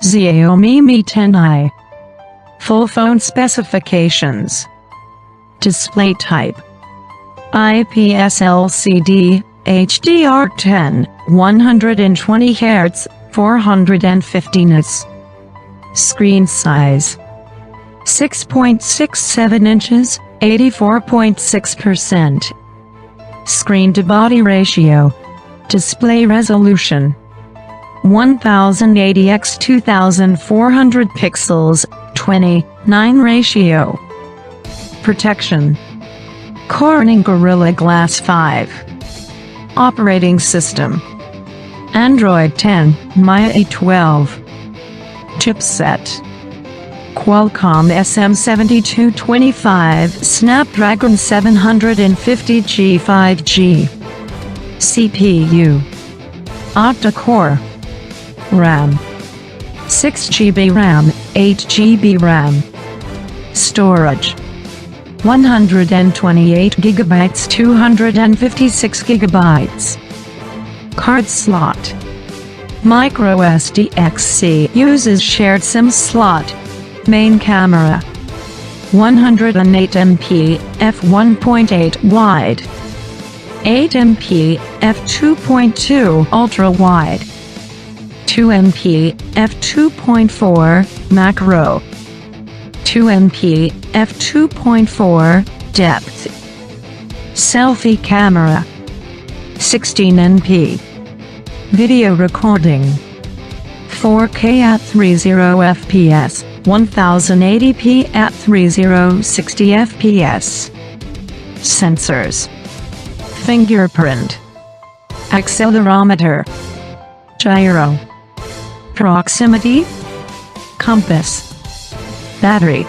Xiaomi Mi 10i. Full phone specifications. Display type: IPS LCD, HDR10, 120Hz, 450 nits. Screen size: 6.67 inches, 84.6%. Screen to body ratio. Display resolution: 1080 x 2400 pixels, 29 ratio. Protection: Corning Gorilla Glass 5. Operating system: Android 10, Mi 12. Chipset: Qualcomm SM7225 Snapdragon 750G 5G. CPU: octa-core. RAM: 6GB RAM, 8GB RAM. Storage: 128GB, 256GB. Card slot: microSD-XC uses shared SIM slot. Main camera: 108MP f1.8 wide, 8MP f2.2 ultra wide, 2MP f2.4 macro, 2MP f2.4 depth. Selfie camera: 16MP. Video recording: 4K at 30fps, 1080p at 3060fps. Sensors: fingerprint, accelerometer, gyro, proximity, compass. Battery: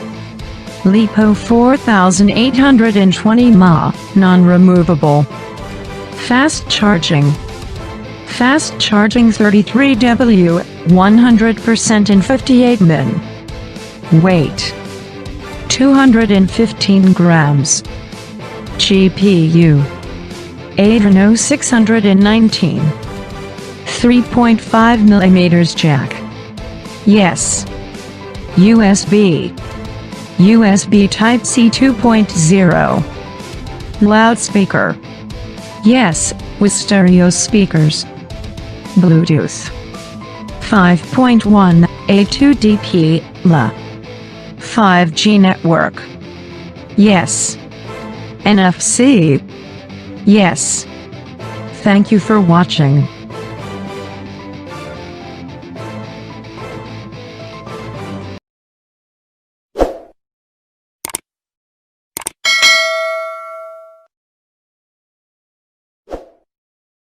LiPo 4820 mAh, non-removable. Fast charging: 33W, 100% in 58 min. Weight: 215 grams. GPU: Adreno 619. 3.5mm jack. Yes. USB Type-C 2.0. Loudspeaker: yes, with stereo speakers. Bluetooth 5.1 A2DP LA. 5G network: yes. NFC: yes. Thank you for watching.